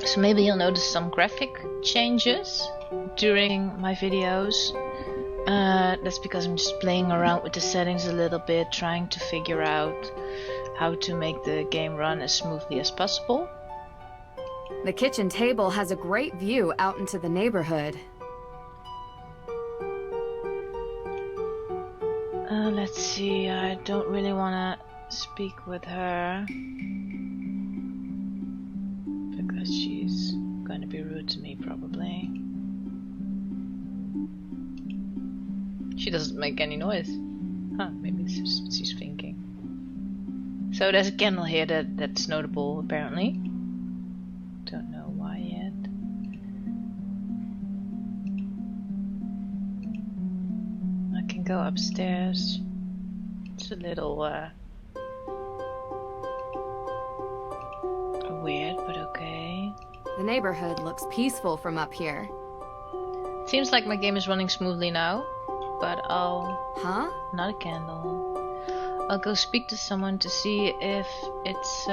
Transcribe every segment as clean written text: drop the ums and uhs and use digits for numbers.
So maybe you'll notice some graphic changes during my videos. That's because I'm just playing around with the settings a little bit, trying to figure out how to make the game run as smoothly as possible. The kitchen table has a great view out into the neighborhood. Let's see, I don't really want to speak with her because she's going to be rude to me probably. She doesn't make any noise. Huh, maybe this is what she's thinking. So there's a candle here that's notable apparently. Don't know why yet. I can go upstairs. It's a little weird, but okay. The neighborhood looks peaceful from up here. Seems like my game is running smoothly now, but I'll... Huh? Not a candle. I'll go speak to someone to see if it's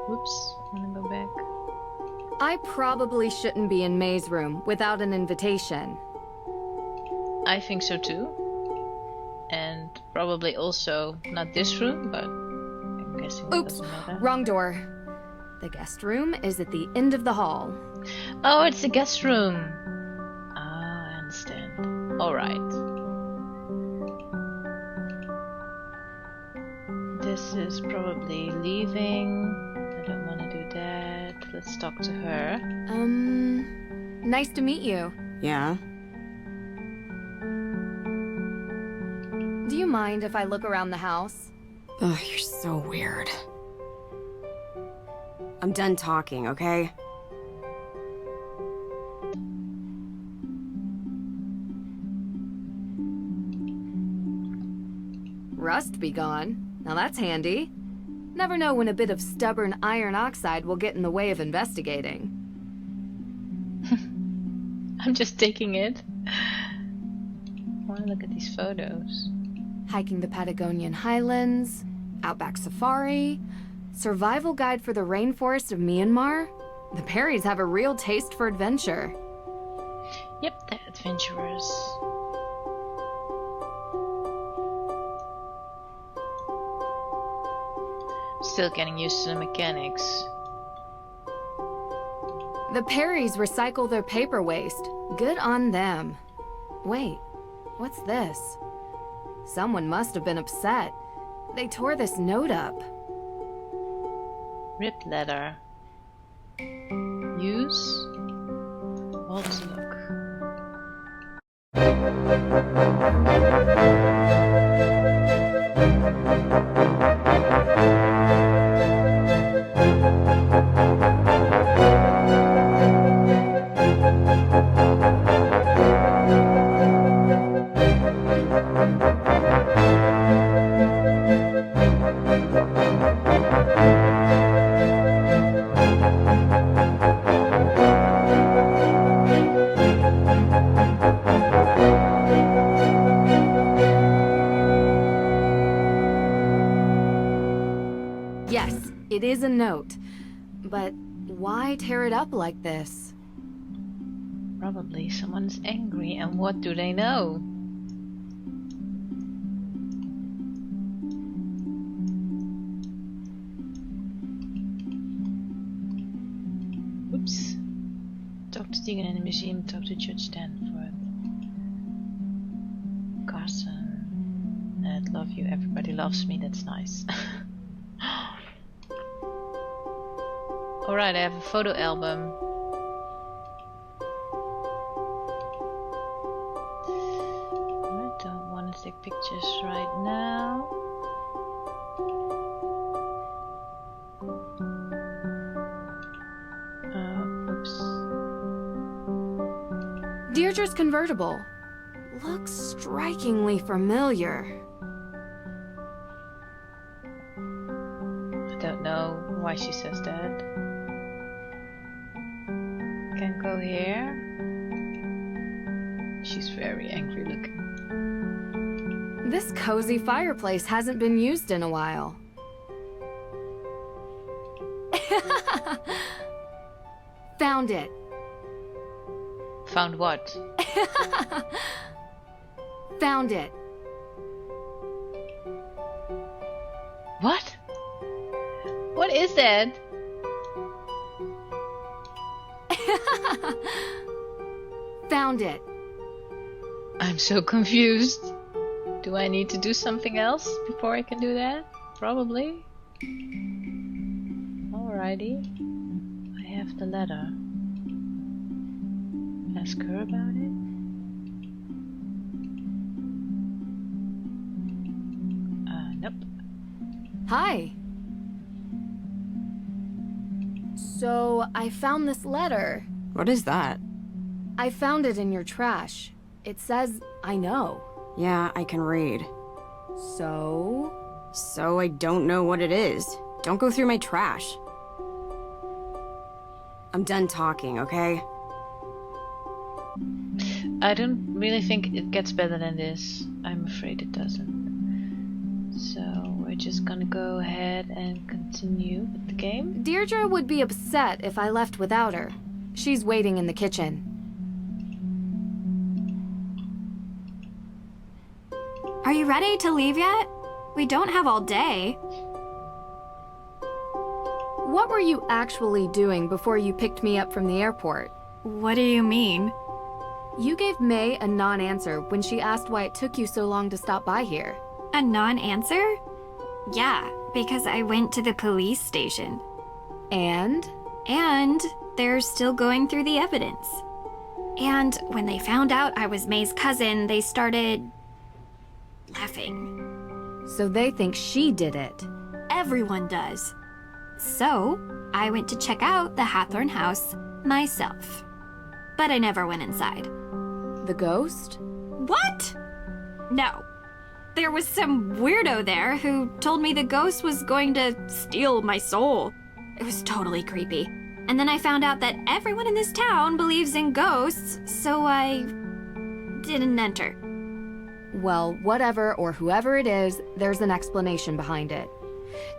whoops, I'm gonna go back. I probably shouldn't be in May's room without an invitation. I think so too. And probably also not this room, but I'm guessing that Oops, doesn't matter. wrong door. The guest room is at the end of the hall. Oh, it's the guest room. Ah, I understand. Alright. This is probably leaving. I don't want to do that. Let's talk to her. Nice to meet you. Yeah? Do you mind if I look around the house? Ugh, you're so weird. I'm done talking, okay? Rust be gone. Now that's handy. Never know when a bit of stubborn iron oxide will get in the way of investigating. I'm just taking it. I want to look at these photos. Hiking the Patagonian highlands, Outback Safari, Survival Guide for the Rainforest of Myanmar. The Perrys have a real taste for adventure. Yep, they're adventurers. Still getting used to the mechanics. The Perrys recycle their paper waste. Good on them. Wait, what's this? Someone must have been upset. They tore this note up. Ripped letter. Use. Let's look. Yes, it is a note. But why tear it up like this? Probably someone's angry, and what do they know? Oops. Talk to Tegan in the museum, talk to Judge Stanford. Carson. I'd love you, everybody loves me, that's nice. Alright, I have a photo album. I don't want to take pictures right now. Oops. Deirdre's convertible. Looks strikingly familiar. I don't know why she says that. Can go here. She's very angry looking. This cozy fireplace hasn't been used in a while. Found it. Found what? Found it. What? What is that? Found it. I'm so confused. Do I need to do something else before I can do that? Probably. Alrighty. I have the letter. Ask her about it? Nope. Hi. So, I found this letter. What is that? I found it in your trash. It says, I know. Yeah, I can read. So? So I don't know what it is. Don't go through my trash. I'm done talking, okay? I don't really think it gets better than this. I'm afraid it doesn't. So we're just gonna go ahead and continue with the game. Deirdre would be upset if I left without her. She's waiting in the kitchen. Are you ready to leave yet? We don't have all day. What were you actually doing before you picked me up from the airport? What do you mean? You gave May a non-answer when she asked why it took you so long to stop by here. A non-answer? Yeah, because I went to the police station. And? And they're still going through the evidence. And when they found out I was May's cousin, they started laughing. So they think she did it. Everyone does. So, I went to check out the Hathorn house myself. But I never went inside. The ghost? What? No. There was some weirdo there who told me the ghost was going to steal my soul. It was totally creepy. And then I found out that everyone in this town believes in ghosts, so I didn't enter. Well, whatever or whoever it is, there's an explanation behind it.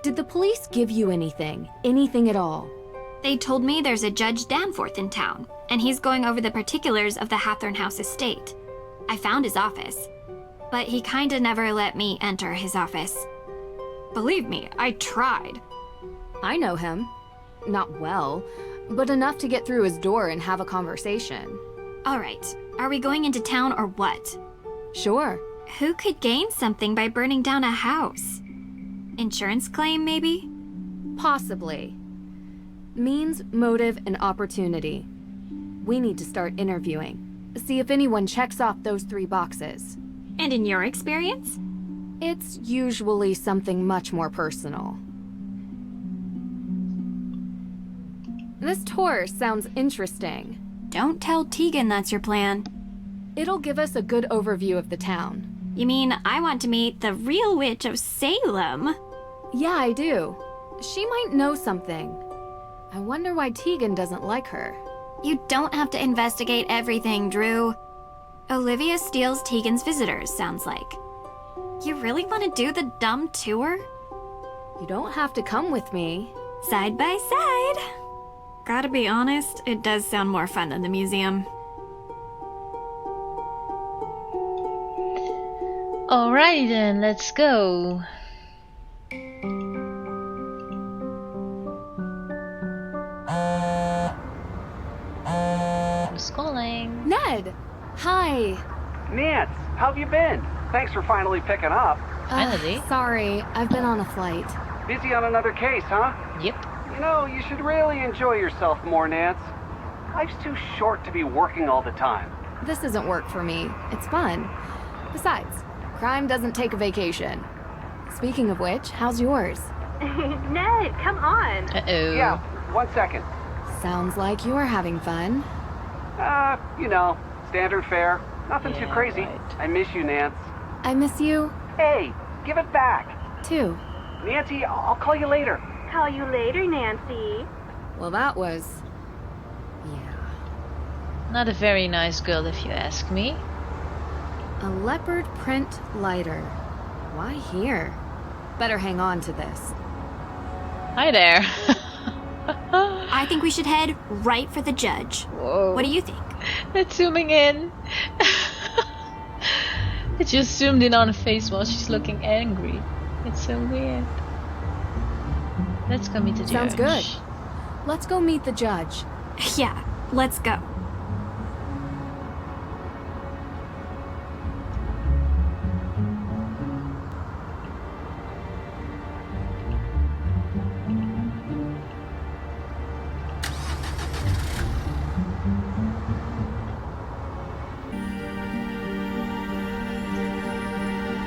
Did the police give you anything? Anything at all? They told me there's a Judge Danforth in town, and he's going over the particulars of the Hathorn House estate. I found his office, but he kinda never let me enter his office. Believe me, I tried. I know him. Not well, but enough to get through his door and have a conversation. All right, are we going into town or what? Sure. Who could gain something by burning down a house? Insurance claim, maybe? Possibly. Means, motive, and opportunity. We need to start interviewing. See if anyone checks off those 3 boxes. And in your experience? It's usually something much more personal. This tour sounds interesting. Don't tell Tegan that's your plan. It'll give us a good overview of the town. You mean I want to meet the real witch of Salem? Yeah, I do. She might know something. I wonder why Tegan doesn't like her. You don't have to investigate everything, Drew. Olivia steals Tegan's visitors, sounds like. You really want to do the dumb tour? You don't have to come with me. Side by side. Gotta be honest, it does sound more fun than the museum. Alrighty then, let's go. Who's calling? Ned! Hi! Nance, how have you been? Thanks for finally picking up. Finally? Sorry, I've been on a flight. Busy on another case, huh? Yep. You know, you should really enjoy yourself more, Nance. Life's too short to be working all the time. This isn't work for me. It's fun. Besides, crime doesn't take a vacation. Speaking of which, how's yours? Ned, come on. Uh-oh. Yeah, 1 second. Sounds like you're having fun. You know, standard fare. Nothing too Yeah, crazy. right. I miss you, Nance. I miss you, Hey, give it back. too. Nancy, I'll call you later. Call you later, Nancy. Well, that was... yeah. Not a very nice girl if you ask me. A leopard print lighter. Why here? Better hang on to this. Hi there. I think we should head right for the judge. Whoa. What do you think? It's zooming in. It just zoomed in on her face while she's looking angry. It's so weird. Let's go meet the judge. Sounds good. Let's go meet the judge. Yeah, let's go.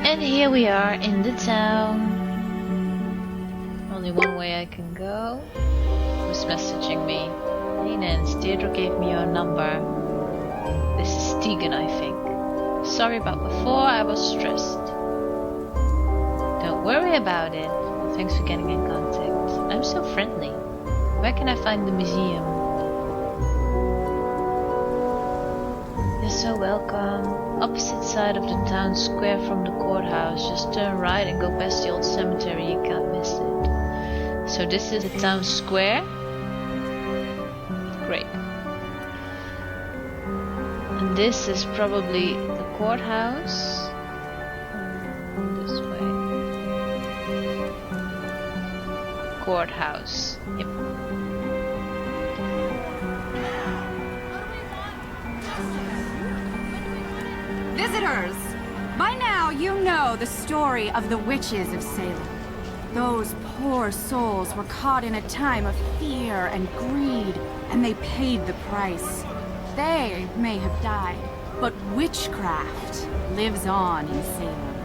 And here we are in the town. Only one way I can go. Who's messaging me? Hey Nance, Deirdre gave me your number. This is Tegan, I think. Sorry about before, I was stressed. Don't worry about it. Thanks for getting in contact. I'm so friendly. Where can I find the museum? You're so welcome. Opposite side of the town square from the courthouse. Just turn right and go past the old cemetery. You can't miss it. So this is the town square. Great. And this is probably the courthouse. This way. Courthouse. Yep. Visitors! By now you know the story of the witches of Salem. Those poor souls were caught in a time of fear and greed, and they paid the price. They may have died, but witchcraft lives on in Salem.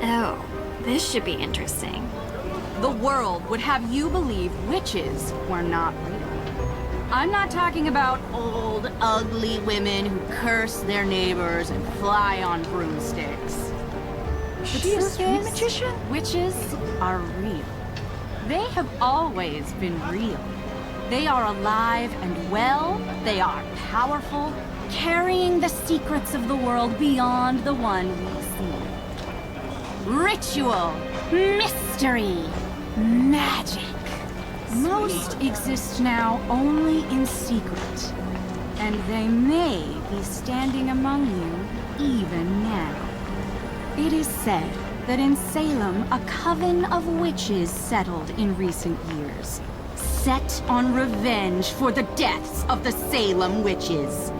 Oh, this should be interesting. The world would have you believe witches were not real. I'm not talking about old, ugly women who curse their neighbors and fly on broomsticks. The truth is, witches are real. They have always been real. They are alive and well. They are powerful, carrying the secrets of the world beyond the one we see. Ritual, mystery, magic. Most exist now only in secret, and they may be standing among you even now. It is said that in Salem, a coven of witches settled in recent years, set on revenge for the deaths of the Salem witches.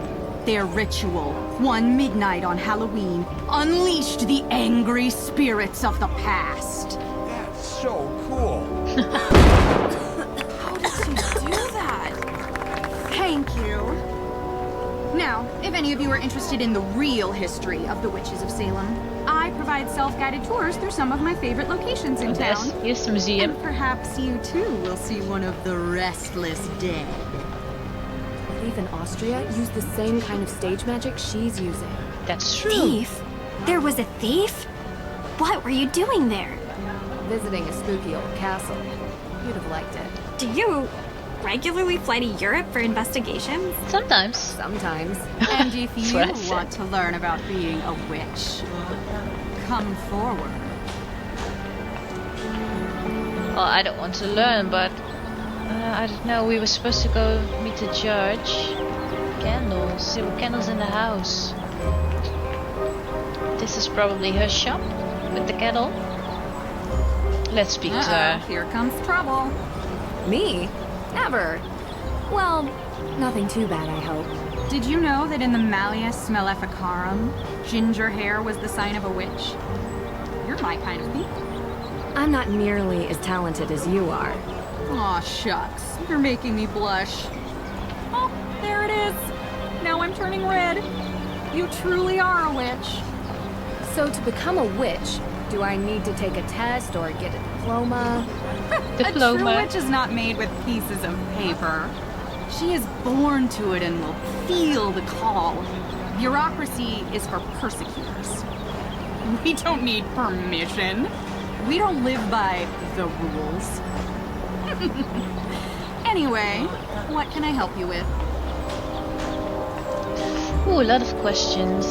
Their ritual, one midnight on Halloween, unleashed the angry spirits of the past. That's so cool. How did you do that? Thank you. Now, if any of you are interested in the real history of the witches of Salem, I provide self-guided tours through some of my favorite locations in town. Here's the museum. And perhaps you too will see one of the restless dead. I believe in Austria use the same kind of stage magic she's using. That's true. Thief? There was a thief? What were you doing there? Visiting a spooky old castle. You'd have liked it. Do you regularly fly to Europe for investigations? Sometimes. Sometimes. And if That's you what I said. want to learn about being a witch, come forward. Well, I don't want to learn, but I don't know. We were supposed to go meet the judge. Candles. There were candles in the house. This is probably her shop with the kettle. Let's speak to her. Here comes trouble. Me? Never. Well, nothing too bad, I hope. Did you know that in the Malleus Maleficarum, ginger hair was the sign of a witch? You're my kind of people. I'm not nearly as talented as you are. Aw, shucks. You're making me blush. Oh, there it is. Now I'm turning red. You truly are a witch. So to become a witch, do I need to take a test or get a diploma? A true Diploma. witch is not made with pieces of paper. She is born to it and will feel the call. Bureaucracy is for persecutors. We don't need permission. We don't live by the rules. Anyway, what can I help you with? Ooh, a lot of questions.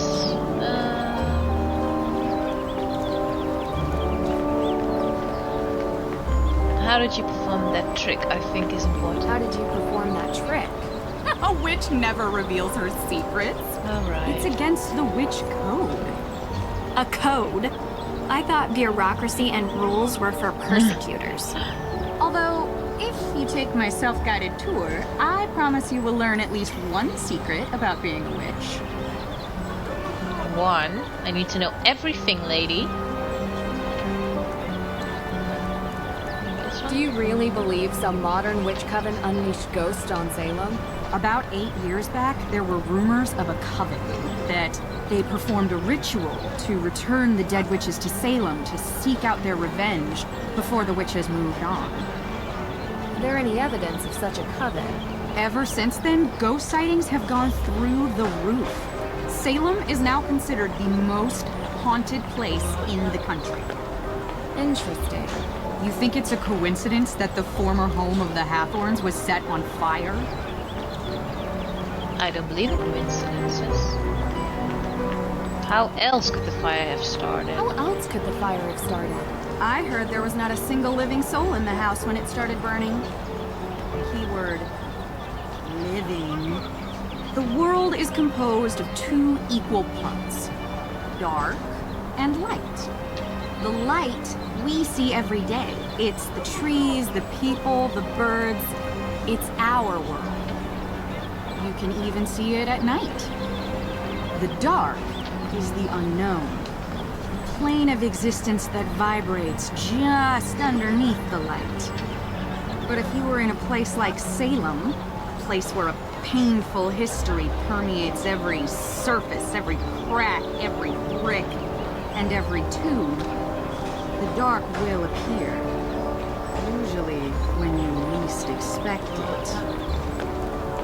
how did you perform that trick, I think is important. How did you perform that trick? A witch never reveals her secrets. Alright. It's against the witch code. A code? I thought bureaucracy and rules were for persecutors. Although, if you take my self-guided tour, I promise you will learn at least one secret about being a witch. One. I need to know everything, lady. This one? Do you really believe some modern witch coven unleashed ghosts on Salem? About 8 years back, there were rumors of a coven that they performed a ritual to return the dead witches to Salem to seek out their revenge before the witches moved on. Is there any evidence of such a coven? Ever since then, ghost sightings have gone through the roof. Salem is now considered the most haunted place in the country. Interesting. You think it's a coincidence that the former home of the Hathorns was set on fire? I don't believe in coincidences. How else could the fire have started? How else could the fire have started? I heard there was not a single living soul in the house when it started burning. Keyword, living. The world is composed of 2 equal parts, dark and light. The light we see every day. It's the trees, the people, the birds. It's our world. You can even see it at night. The dark is the unknown. A plane of existence that vibrates just underneath the light. But if you were in a place like Salem, a place where a painful history permeates every surface, every crack, every brick, and every tube, the dark will appear. Usually when you least expect it.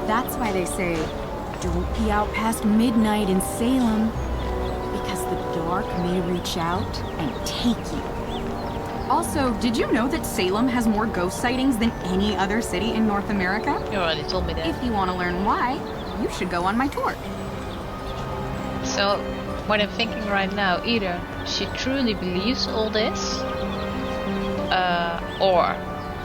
That's why they say, don't be out past midnight in Salem, because the dark may reach out and take you. Also, did you know that Salem has more ghost sightings than any other city in North America? You already told me that. If you want to learn why, you should go on my tour. So, what I'm thinking right now, either she truly believes all this, or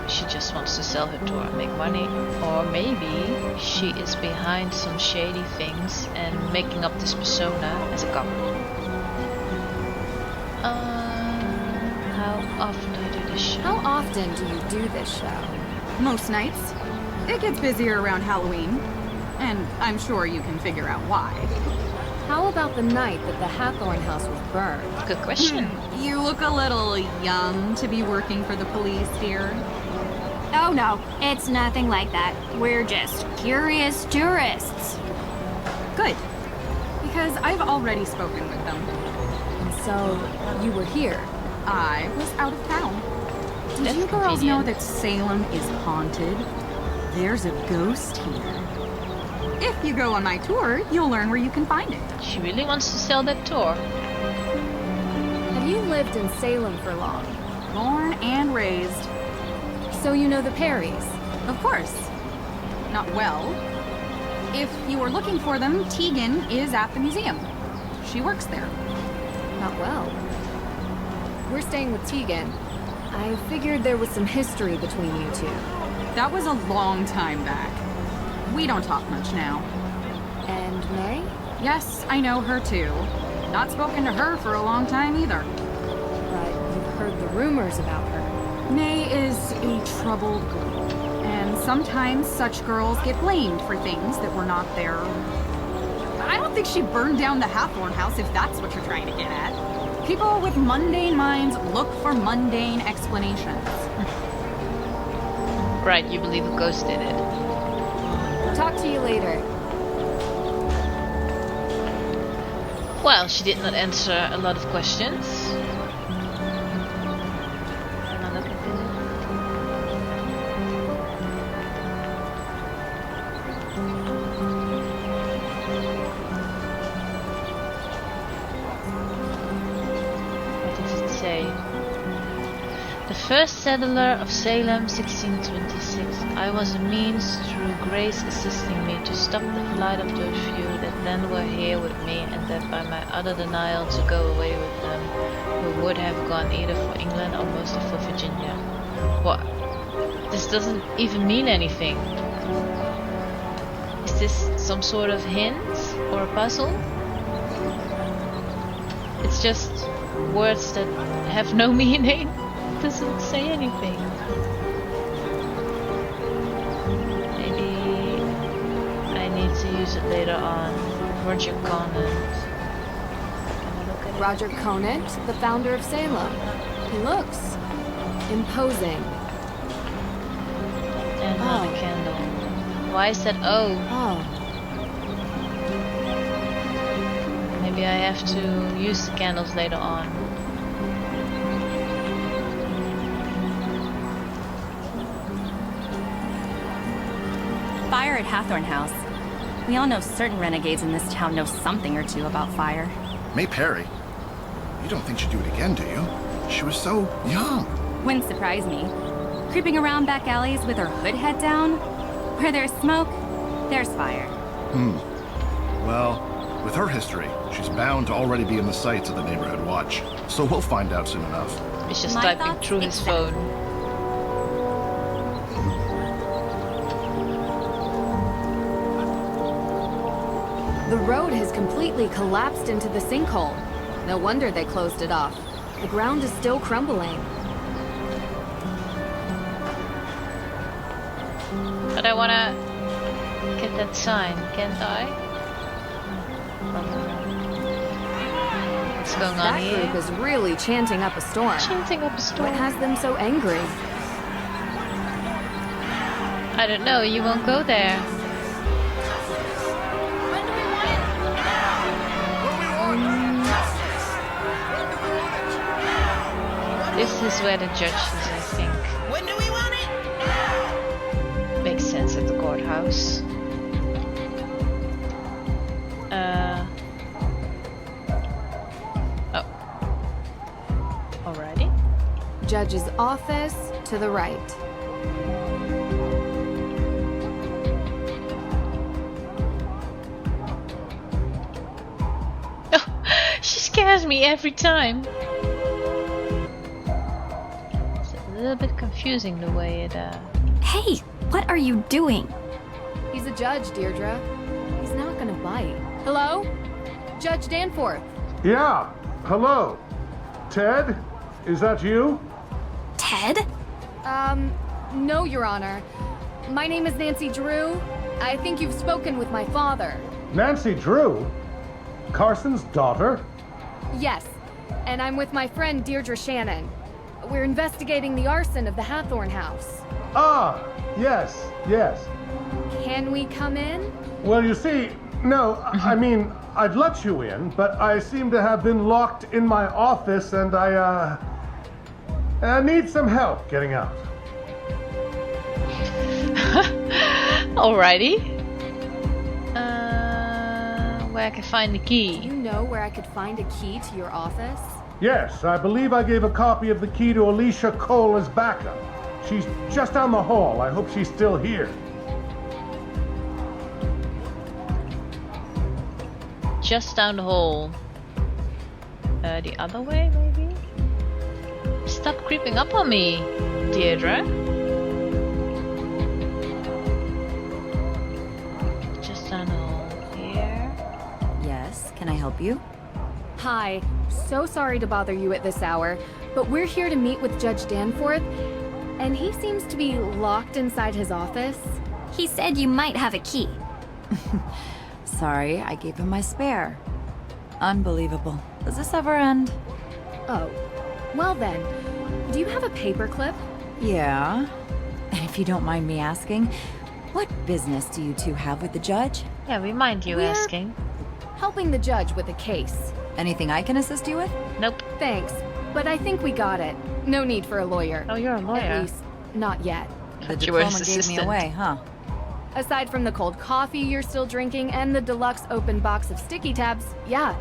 she just wants to sell her tour and make money, or maybe she is behind some shady things and making up this persona as a cop. How often do you do this show? How often do you do this show? Most nights. It gets busier around Halloween. And I'm sure you can figure out why. How about the night that the Hathorn house was burned? Good question. You look a little young to be working for the police, dear. Oh no, it's nothing like that. We're just curious tourists. Good. Because I've already spoken with them. And so, you were here. I was out of town. Did That's you girls know convenient. that Salem is haunted? There's a ghost here. If you go on my tour, you'll learn where you can find it. She really wants to sell that tour. Have you lived in Salem for long? Born and raised. So you know the Perrys? Of course. Not well. If you were looking for them, Tegan is at the museum. She works there. Not well. We're staying with Tegan. I figured there was some history between you two. That was a long time back. We don't talk much now. And May? Yes, I know her too. Not spoken to her for a long time either. But you've heard the rumors about her. May is a troubled girl. And sometimes such girls get blamed for things that were not their... I don't think she burned down the Hathorn house if that's what you're trying to get at. People with mundane minds look for mundane explanations. Right, you believe a ghost did it. Talk to you later. Well, she did not answer a lot of questions. What does it say? The first settler of Salem, 1626. I was a means through grace assisting me to stop the flight of those few that then were here with me, and that by my utter denial to go away with them, who would have gone either for England or most for Virginia. What? This doesn't even mean anything. Is this some sort of hint or a puzzle? It's just words that have no meaning. It doesn't say anything. Maybe I need to use it later on. Roger Conant. Can I look at it? Roger Conant, the founder of Salem. He looks imposing. And another candle. Why is that O? Oh. Maybe I have to use the candles later on. Fire at Hathorn House. We all know certain renegades in this town know something or two about fire. May Perry. You don't think she'd do it again, do you? She was so young. Wouldn't surprise me. Creeping around back alleys with her hood head down? Where there's smoke, there's fire. Well, with her history, she's bound to already be in the sights of the neighborhood watch. So we'll find out soon enough. He's just My typing thoughts through his exact. phone. The road has completely collapsed into the sinkhole. No wonder they closed it off. The ground is still crumbling. But I wanna get that sign, can't I? What's going on That here? group is really chanting up a storm. Chanting up a storm. What has them so angry? I don't know, you won't go there. This is where the judge is, I think. When do we want it? Makes sense at the courthouse. Oh. Alrighty. Judge's office to the right. She scares me every time. It's a little bit confusing the way it Hey, what are you doing? He's a judge, Deirdre. He's not gonna bite. Hello? Judge Danforth. Yeah, hello. Ted, is that you? Ted? No, Your Honor. My name is Nancy Drew. I think you've spoken with my father. Nancy Drew? Carson's daughter? Yes, and I'm with my friend Deirdre Shannon. We're investigating the arson of the Hathorn house. Ah, yes, yes. Can we come in? Well, you see, no, I mean, I'd let you in, but I seem to have been locked in my office and I need some help getting out. Alrighty. Where I can find the Do key. you know where I could find a key to your office? Yes, I believe I gave a copy of the key to Alicia Cole as backup. She's just down the hall. I hope she's still here. Just down the hall. The other way, maybe? Stop creeping up on me, Deirdre. Just down the hall here. Yes, can I help you? Hi, so sorry to bother you at this hour, but we're here to meet with Judge Danforth, and he seems to be locked inside his office. He said you might have a key. Sorry, I gave him my spare. Unbelievable. Does this ever end? Oh, well then, do you have a paperclip? Yeah. And if you don't mind me asking, what business do you two have with the judge? Yeah, we mind you We're- asking. Helping the judge with a case. Anything I can assist you with? Nope. Thanks, but I think we got it. No need for a lawyer. Oh, you're a lawyer. At least, not yet. The Thought you were his diploma gave me assistant. away, huh? Aside from the cold coffee you're still drinking and the deluxe open box of sticky tabs, yeah,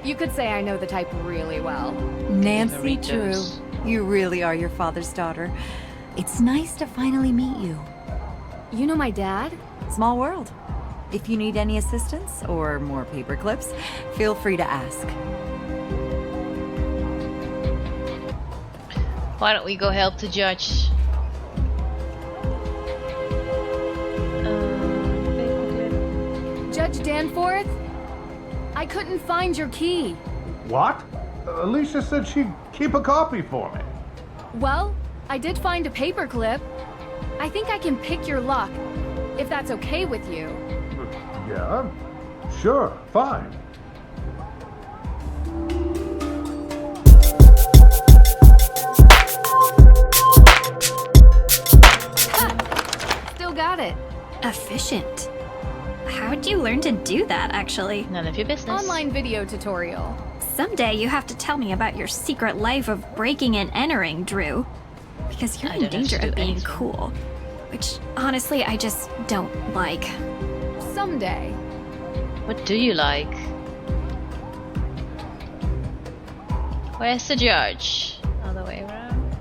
you could say I know the type really well. Nancy Drew, Doritos. you really are your father's daughter. It's nice to finally meet you. You know my dad? Small world. If you need any assistance or more paper clips, feel free to ask. Why don't we go help the judge? Judge Danforth? I couldn't find your key. What? Alicia said she'd keep a copy for me. Well, I did find a paperclip. I think I can pick your lock, if that's okay with you. Yeah, sure, fine. Still got it. Efficient. How'd you learn to do that, actually? None of your business. Online video tutorial. Someday you have to tell me about your secret life of breaking and entering, Drew. Because you're in danger of being cool. Which, honestly, I just don't like. Someday. What do you like? Where's the judge? Other way around.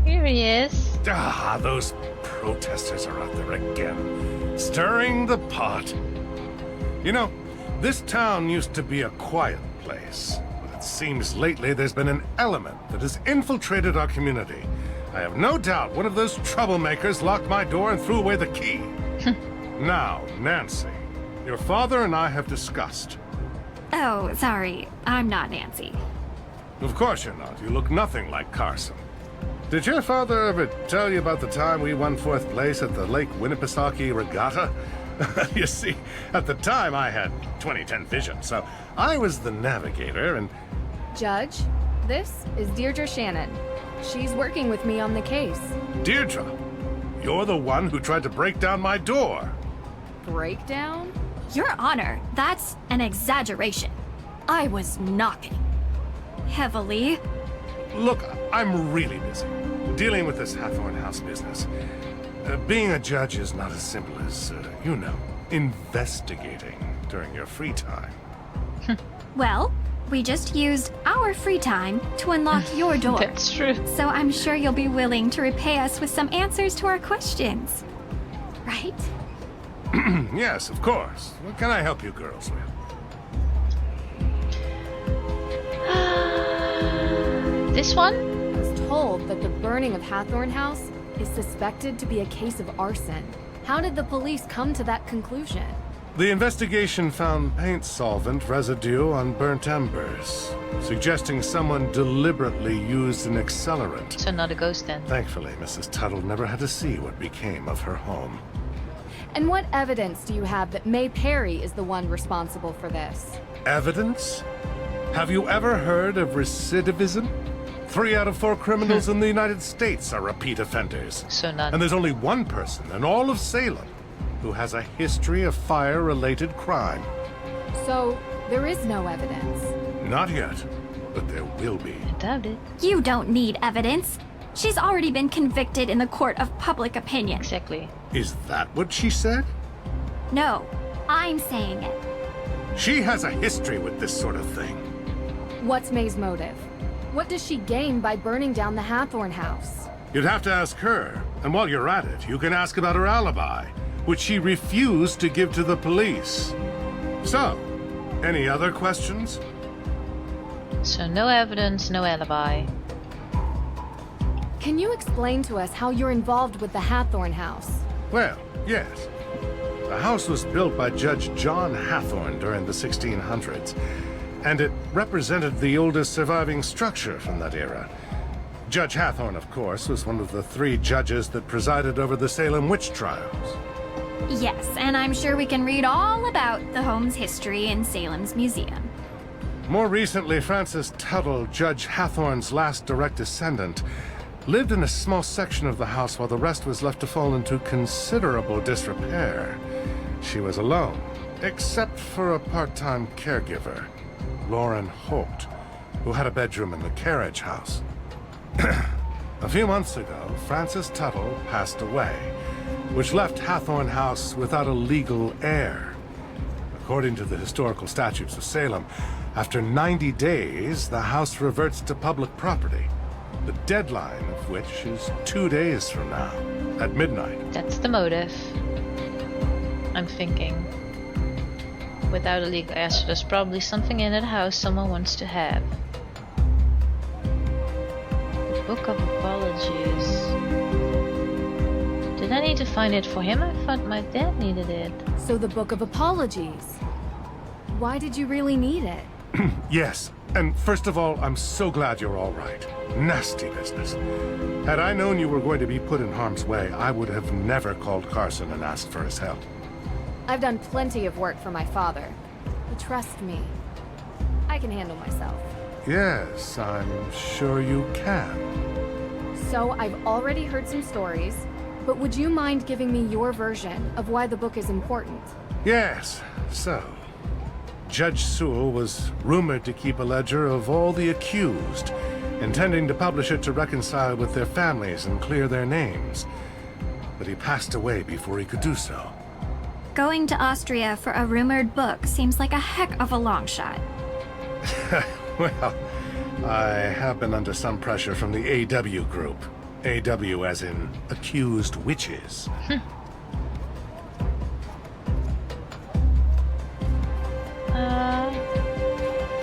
Here he is. Ah, those protesters are out there again, stirring the pot. You know, this town used to be a quiet place, but it seems lately there's been an element that has infiltrated our community. I have no doubt one of those troublemakers locked my door and threw away the key. Now, Nancy, your father and I have discussed. Oh, sorry. I'm not Nancy. Of course you're not. You look nothing like Carson. Did your father ever tell you about the time we won 4th place at the Lake Winnipesaukee Regatta? You see, at the time I had 20/10 vision, so I was the navigator and... Judge, this is Deirdre Shannon. She's working with me on the case. Deirdre, you're the one who tried to break down my door. Breakdown? Your Honor, that's an exaggeration. I was knocking. Heavily. Look, I'm really busy dealing with this Hathorn House business. Being a judge is not as simple as, you know, investigating during your free time. Well, we just used our free time to unlock your door. That's true. So I'm sure you'll be willing to repay us with some answers to our questions. Right? Yes, of course. What can I help you girls with? This one? I was told that the burning of Hathorn House is suspected to be a case of arson. How did the police come to that conclusion? The investigation found paint solvent residue on burnt embers, suggesting someone deliberately used an accelerant. So not a ghost then. Thankfully, Mrs. Tuttle never had to see what became of her home. And what evidence do you have that May Perry is the one responsible for this? Evidence? Have you ever heard of recidivism? 3 out of 4 criminals in the United States are repeat offenders. So none. And there's only one person in all of Salem who has a history of fire-related crime. So, there is no evidence? Not yet, but there will be. I doubt it. You don't need evidence. She's already been convicted in the court of public opinion. Exactly. Is that what she said? No, I'm saying it. She has a history with this sort of thing. What's May's motive? What does she gain by burning down the Hathorn House? You'd have to ask her, and while you're at it, you can ask about her alibi, which she refused to give to the police. So, any other questions? So no evidence, no alibi. Can you explain to us how you're involved with the Hathorn House? Well, yes. The house was built by Judge John Hathorn during the 1600s, and it represented the oldest surviving structure from that era. Judge Hathorn, of course, was one of the 3 judges that presided over the Salem witch trials. Yes, and I'm sure we can read all about the home's history in Salem's museum. More recently, Frances Tuttle, Judge Hathorn's last direct descendant, lived in a small section of the house while the rest was left to fall into considerable disrepair. She was alone, except for a part-time caregiver, Lauren Holt, who had a bedroom in the carriage house. A few months ago, Frances Tuttle passed away, which left Hathorn House without a legal heir. According to the historical statutes of Salem, after 90 days, the house reverts to public property, the deadline of which is 2 days from now, at midnight. That's the motive. I'm thinking. Without a legal heir, so there's probably something in that house someone wants to have. The Book of Apologies. Did I need to find it for him? I thought my dad needed it. So the Book of Apologies. Why did you really need it? Yes, and first of all, I'm so glad you're all right. Nasty business. Had I known you were going to be put in harm's way, I would have never called Carson and asked for his help. I've done plenty of work for my father. But trust me, I can handle myself. Yes, I'm sure you can. So I've already heard some stories, but would you mind giving me your version of why the book is important? Yes, so... Judge Sewell was rumored to keep a ledger of all the accused, intending to publish it to reconcile with their families and clear their names. But he passed away before he could do so. Going to Austria for a rumored book seems like a heck of a long shot. Well, I have been under some pressure from the AW group. AW as in accused witches.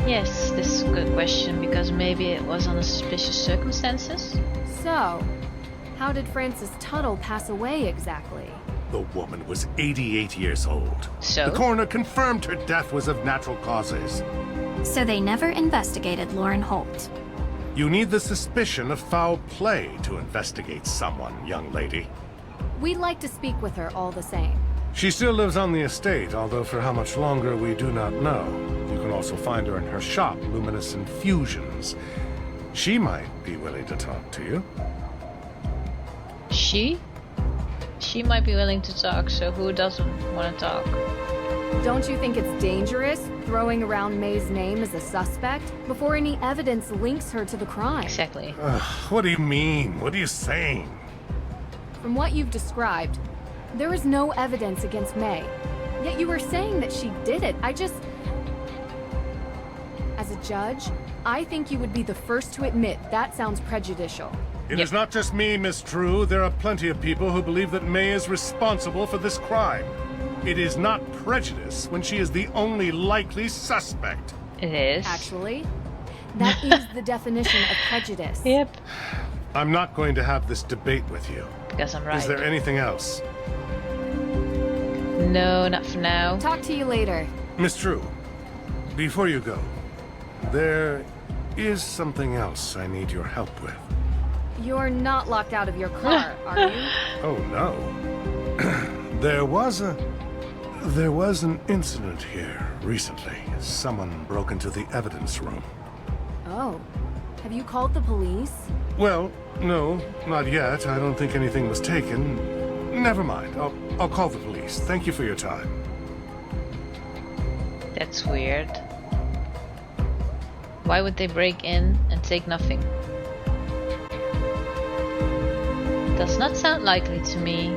Yes, this is a good question, because maybe it was under suspicious circumstances. So, how did Frances Tuttle pass away exactly? The woman was 88 years old. So? The coroner confirmed her death was of natural causes. So they never investigated Lauren Holt. You need the suspicion of foul play to investigate someone, young lady. We'd like to speak with her all the same. She still lives on the estate, although for how much longer we do not know. You can also find her in her shop, Luminous Infusions. She might be willing to talk to you. She? She might be willing to talk, so who doesn't want to talk? Don't you think it's dangerous throwing around May's name as a suspect before any evidence links her to the crime? Exactly. What do you mean? What are you saying? From what you've described, there is no evidence against May. Yet you were saying that she did it. As a judge, I think you would be the first to admit that sounds prejudicial. It is not just me, Miss True. There are plenty of people who believe that May is responsible for this crime. It is not prejudice when she is the only likely suspect. It is. Actually, that is the definition of prejudice. Yep. I'm not going to have this debate with you. Because I'm right. Is there anything else? No, not for now. Talk to you later. Miss True, before you go, there is something else I need your help with. You're not locked out of your car, are you? Oh, no. There was an incident here recently. Someone broke into the evidence room. Oh. Have you called the police? Well, no, not yet. I don't think anything was taken. Never mind. I'll call the police. Thank you for your time. That's weird. Why would they break in and take nothing? Does not sound likely to me.